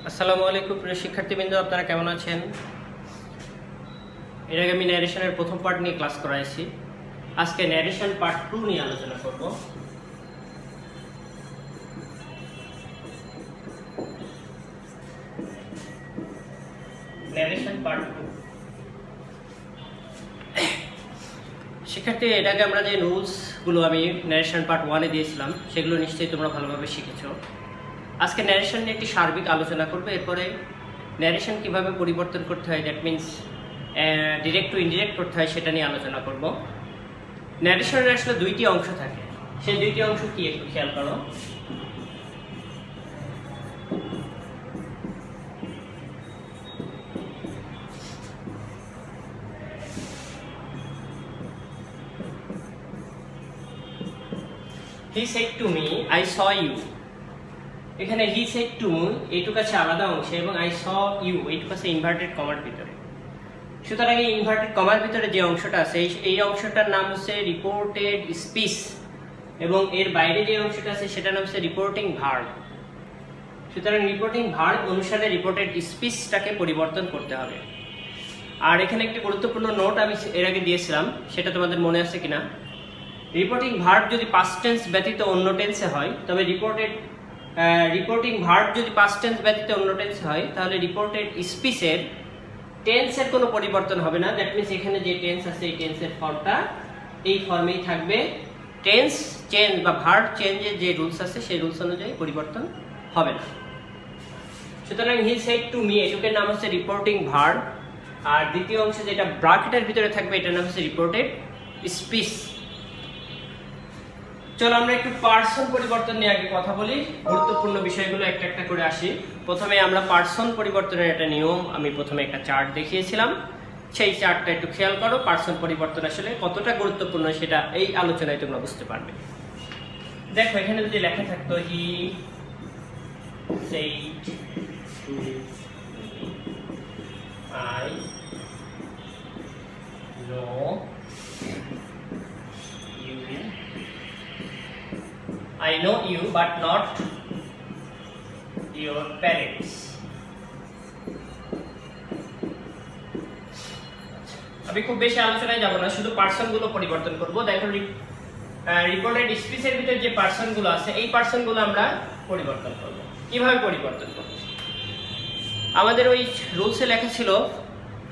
আসসালামু আলাইকুম প্রিয় শিক্ষার্থীবৃন্দ, আপনারা কেমন আছেন? এর আগে আমি ন্যারেশনের প্রথম পার্ট নিয়ে ক্লাস করাইছি। আজকে ন্যারেশন পার্ট 2 নিয়ে আলোচনা করব। Narration part 2। শিক্ষার্থী, এর আগে আমরা যে রুলসগুলো আমি ন্যারেশন পার্ট 1-এ দিয়েছিলাম সেগুলো নিশ্চয়ই তোমরা ভালোভাবে শিখেছো। আজকে ন্যারেশন নিয়ে একটি সার্বিক আলোচনা করবে। এরপরে ন্যারেশন কিভাবে পরিবর্তন করতে হয়, that means direct to indirect করতে হয়, সেটা নিয়ে আলোচনা করব। ন্যারেশনের আসলে দুইটি অংশ থাকে। সেই দুইটি অংশ কি একটু খেয়াল করো। He said to me, I saw you. এখানে he said to me এইটুকু আছে আলাদা অংশে, এবং I saw you এইটুকু আছে ইনভার্টেড কমার ভিতরে। সুতরাং এই ইনভার্টেড কমার ভিতরে যে অংশটা আছে এই অংশটার নাম হচ্ছে রিপোর্টেড স্পিচ, এবং এর বাইরে যে অংশটা আছে সেটার নাম হচ্ছে রিপোর্টিং ভার্ব। সুতরাং রিপোর্টিং ভার্ব অনুসারে রিপোর্টেড স্পিচটাকে পরিবর্তন করতে হবে। আর এখানে একটি গুরুত্বপূর্ণ নোট আমি এর আগে দিয়েছিলাম, সেটা তোমাদের মনে আছে কিনা। রিপোর্টিং ভার্ব যদি পাস্ট টেন্স ব্যতীত অন্য টেন্সে হয়, তবে রিপোর্টিং ভার্ব যদি পাস্ট টেন্স ব্যতীত অন্য টেন্সে হয়, তাহলে রিপোর্টেড স্পিচের টেন্সের কোনো পরিবর্তন হবে না। দ্যাট মিনস এখানে যে টেন্স আছে এই টেন্সের ফর্মটা এই ফর্মেই থাকবে। টেন্স চেঞ্জ বা ভার্ব চেঞ্জের যে রুলস আছে সেই রুলস অনুযায়ী পরিবর্তন হবে না। সুতরাং হি সেড টু মি এটুকের নাম হচ্ছে রিপোর্টিং ভার্ব, আর দ্বিতীয় অংশে যেটা ব্র্যাকেটের ভিতরে থাকবে এটার নাম হচ্ছে রিপোর্টেড স্পিচ। চলো আমরা একটু পার্সন পরিবর্তন নিয়ে আগে কথা বলি। গুরুত্বপূর্ণ বিষয়গুলো একটা একটা করে আসি। প্রথমে আমরা পার্সন পরিবর্তনের একটা নিয়ম, আমি প্রথমে একটা চার্ট দেখিয়েছিলাম, সেই চার্টটা একটু খেয়াল করো। পার্সন পরিবর্তন আসলে কতটা গুরুত্বপূর্ণ সেটা এই আলোচনায় তোমরা বুঝতে পারবে। দেখো এখানে যদি লেখা থাকতো হি said to I know you, I know you but not your parents. আমি খুব বেশি আলোচনায় যাব না, শুধু পার্সনগুলো পরিবর্তন করব। দেখো রিপোর্টেড স্পিচের ভিতরে যে পার্সনগুলো আছে এই পার্সনগুলো আমরা পরিবর্তন করব। কিভাবে পরিবর্তন করব? আমাদের ওই রুলসে লেখা ছিল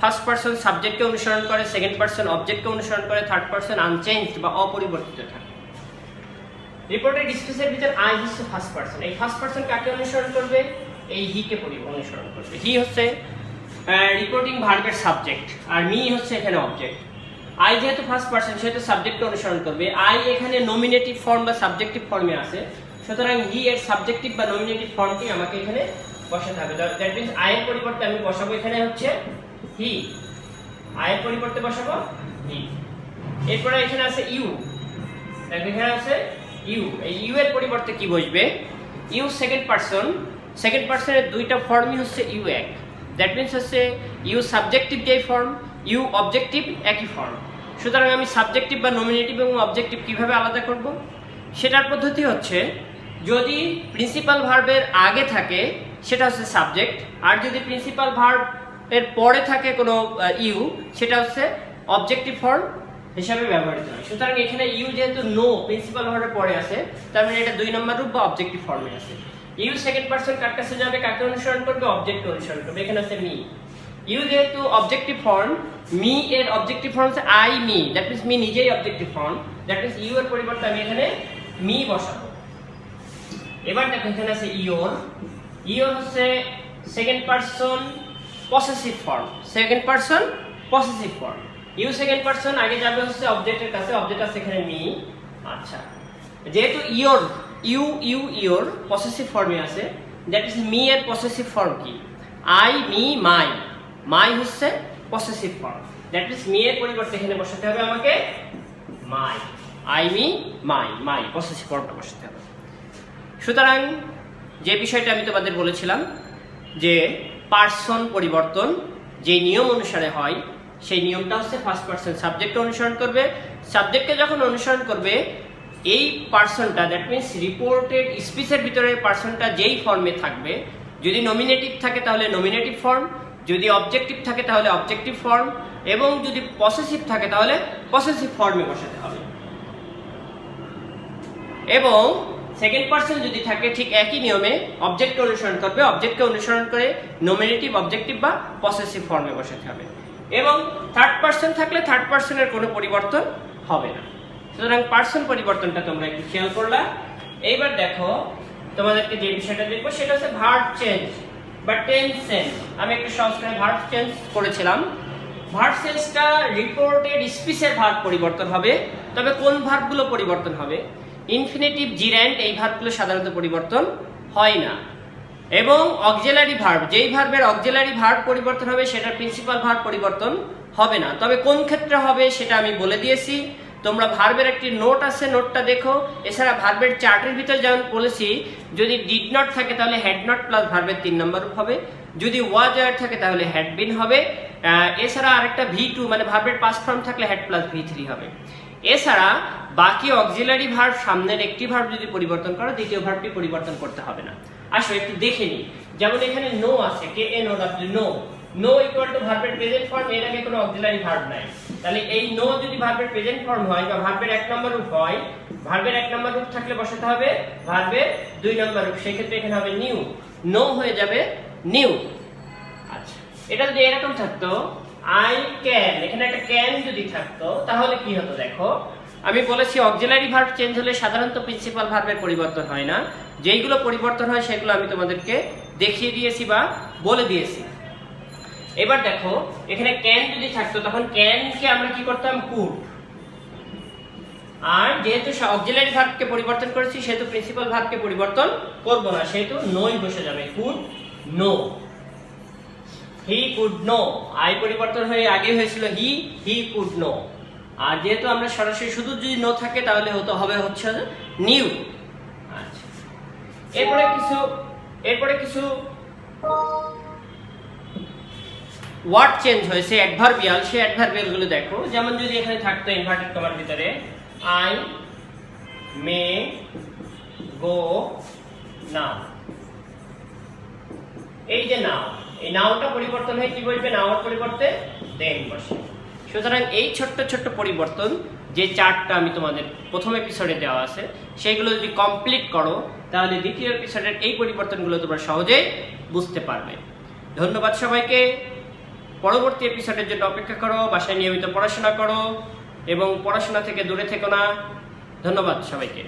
ফার্স্ট পার্সন সাবজেক্টকে অনুসরণ করে, সেকেন্ড পার্সন অবজেক্টকে অনুসরণ করে, থার্ড পার্সন আনচেঞ্জড বা অপরিবর্তিত থাকে। রিপোর্টেড স্পিচের ভিতরে আই হচ্ছে ফার্স্ট পার্সন। এই ফার্স্ট পার্সন কাকে অনুসরণ করবে? এই হি কে অনুসরণ করবে। হি হচ্ছে রিপোর্টিং ভার্বের সাবজেক্ট, আর মি হচ্ছে এখানে অবজেক্ট। আই যেহেতু ফার্স্ট পার্সন সেহেতু সাবজেক্টকে অনুসরণ করবে। আই এখানে নমিনেটিভ ফর্ম বা সাবজেক্টিভ ফর্মে আছে, সুতরাং হি এর সাবজেক্টিভ বা নমিনেটিভ ফর্মটি আমাকে এখানে বসাতে হবে। দ্যাট মিন্স আই এর পরিবর্তে আমি বসাবো এখানে হচ্ছে হি, আই এর পরিবর্তে বসাবো হি। এরপরে এখানে আছে ইউ, দেখো এখানে আছে ইউ। এই ইউ এর পরিবর্তে কি বসবে? ইউ সেকেন্ড পার্সন, সেকেন্ড পার্সনের দুইটা ফর্মই হচ্ছে ইউ এক। দ্যাট মিন্স হচ্ছে ইউ সাবজেক্টিভ যেই ফর্ম, ইউ অবজেক্টিভ একই ফর্ম। সুতরাং আমি সাবজেক্টিভ বা নমিনেটিভ এবং অবজেক্টিভ কিভাবে আলাদা করব? সেটার পদ্ধতি হচ্ছে, যদি প্রিন্সিপাল ভার্বের আগে থাকে সেটা হচ্ছে সাবজেক্ট, আর যদি প্রিন্সিপাল ভার্ব এর পরে থাকে কোনো ইউ, সেটা হচ্ছে অবজেক্টিভ ফর্ম হিসাবে ব্যবহৃত হয়। সুতরাং এখানে ইউ যেহেতু নো প্রিন্সিপাল ভার্বের পরে আছে, তার মানে এটা 2 নম্বর রূপ বা অবজেক্টিভ ফর্মে আছে। ইউ সেকেন্ড পার্সন কার কাছে যাবে, কাকে অনুসরণ করবে? অবজেক্টকে অনুসরণ করবে। এখানে আছে মি। ইউ যেহেতু অবজেক্টিভ ফর্ম, মি এর অবজেক্টিভ ফর্ম হচ্ছে I me, that means me নিজেই objective form. That means you এর পরিবর্তে আমি এখানে মি বসাবো। এবার দেখো এখানে আছে ইওর। ইওর হচ্ছে second person possessive form, second person possessive form. You second person আগে যাবে হচ্ছে অবজেক্টের কাছে, অবজেক্ট আছে এখানে মি। আচ্ছা, যেহেতু ইওর ইওর পসেসিভ ফর্মে আছে, দ্যাট ইজ মি এর পসেসিভ ফর্ম কি? I me my. মাই হচ্ছে possessive form, that is me এর পরিবর্তে এখানে বসাতে হবে আমাকে my. I me my, my possessive ফর্মটা বসাতে হবে। সুতরাং যে বিষয়টা আমি তোমাদের বলেছিলাম যে পার্সন পরিবর্তন যে নিয়ম অনুসারে হয়, সেই নিয়মটা হচ্ছে ফার্স্ট পার্সন সাবজেক্টকে অনুসরণ করবে। সাবজেক্টকে যখন অনুসরণ করবে এই পার্সনটা, দ্যাট মিন্স রিপোর্টেড স্পিচের ভিতরে পার্সনটা যেই ফর্মে থাকবে যদি নমিনেটিভ থাকে তাহলে নমিনেটিভ ফর্ম, যদি অবজেক্টিভ থাকে তাহলে অবজেক্টিভ ফর্ম, এবং যদি পসেসিভ থাকে তাহলে পসেসিভ ফর্মে বসাতে হবে। এবং সেকেন্ড পার্সন যদি থাকে ঠিক একই নিয়মে অবজেক্টকে অনুসরণ করবে, অবজেক্টকে অনুসরণ করে নমিনেটিভ, অবজেক্টিভ বা পসেসিভ ফর্মে বসাতে হবে। এবং থার্ড পার্সন থাকলে থার্ড পার্সনের কোনো পরিবর্তন হবে না। সুতরাং পার্সন পরিবর্তনটা তোমরা একটু খেয়াল করলা। এইবার দেখো তোমাদেরকে যে বিষয়টা দেখবো সেটা হচ্ছে ভার্ব চেঞ্জ বা টেন্স চেঞ্জ। আমি একটু সহজ করে ভার্ব চেঞ্জ করেছিলাম। ভার্ব চেঞ্জটা রিপোর্টেড স্পিচের ভার্ব পরিবর্তন হবে। তবে কোন ভার্বগুলো পরিবর্তন হবে? ইনফিনিটিভ, জিরান্ড এই ভার্বগুলো সাধারণত পরিবর্তন হয় না। এবং অক্সিলারি ভার্ব, যেই ভার্বের অক্সিলারি ভার্ব পরিবর্তন হবে সেটার প্রিন্সিপাল ভার্ব পরিবর্তন হবে না। তবে কোন ক্ষেত্রে হবে সেটা আমি বলে দিয়েছি। তোমরা ভার্বের একটি নোট আছে, নোটটা দেখো। এছাড়া ভার্বের চার্টের ভিতরে যেমন বলেছি, যদি ডিড নট থাকে তাহলে হ্যাড নট প্লাস ভার্বের 3 নম্বর রূপ হবে, যদি ওয়াজ ওয়্যার থাকে তাহলে হ্যাড বিন হবে। এছাড়া আরেকটা V2 মানে ভার্বের পাস্ট ফর্ম থাকলে হ্যাড প্লাস V3 হবে। এছাড়া বাকি অক্সিলারি ভার্ব সামনের একটি ভার্ব যদি পরিবর্তন করো দ্বিতীয় ভার্বটি পরিবর্তন করতে হবে না। আসো একটু দেখে নিই। যেমন এখানে নো আছে, KNOW, know. Know equal to ভার্বের প্রেজেন্ট ফর্ম, এর আগে কোনো অক্সিলারি ভার্ব নাই। তাহলে এই নো যদি ভার্বের প্রেজেন্ট ফর্ম হয় বা ভার্বের 1 নম্বর রূপ হয়, ভার্বের 1 নম্বর রূপ থাকলে বসাতে হবে ভার্বের 2 নম্বর রূপ। সেই ক্ষেত্রে এখানে হবে নিউ, নো হয়ে যাবে নিউ। আচ্ছা, এটা যদি এরকম থাকতো আই ক্যান, এখানে একটা ক্যান যদি থাকতো তাহলে কি হতো দেখো। আমি বলেছি অক্সিলারি ভার্ব চেঞ্জ হলে সাধারণত প্রিন্সিপাল ভার্বের পরিবর্তন হয় না। যেইগুলো পরিবর্তন হয় সেগুলো আমি তোমাদেরকে দেখিয়ে দিয়েছি বা বলে দিয়েছি। এবার দেখো এখানে ক্যান যদি থাকতো তখন ক্যানকে আমরা কি করতাম? কুড। আর যেহেতু অক্সিলারি ভার্বকে পরিবর্তন করেছি সেহেতু প্রিন্সিপাল ভার্বকে পরিবর্তন করব না, সেহেতু নোই বসে যাবে, could know. He could know, I পরিবর্তন হয়ে আগে হয়েছিল হি কুড নো। আর যেহেতু আমরা সরাসরি শুধু যদি নো থাকে তাহলে হবে হচ্ছে নিউ। আচ্ছা, এরপরে কিছু ওয়ার্ড চেঞ্জ হয়েছে অ্যাডভার্বিয়াল, সেই অ্যাডভার্বিয়াল গুলো দেখো। যেমন যদি এখানে থাকতো ইনভার্টেড কমার ভিতরে আই মে গো নাও, এই যে নাও, এই নাওটা পরিবর্তন হয়ে কি বসবে? নাওর পরিবর্তে দেন বসে। সুতরাং এই ছোট্ট ছোট্ট পরিবর্তন যে চার্টটা আমি তোমাদের প্রথম এপিসোডে দেওয়া আছে সেইগুলো যদি কমপ্লিট করো তাহলে দ্বিতীয় এপিসোডের এই পরিবর্তনগুলো তোমরা সহজেই বুঝতে পারবে। ধন্যবাদ সবাইকে। পরবর্তী এপিসোডের জন্য অপেক্ষা করো, বাসায় নিয়মিত পড়াশোনা করো এবং পড়াশোনা থেকে দূরে থেকো না। ধন্যবাদ সবাইকে।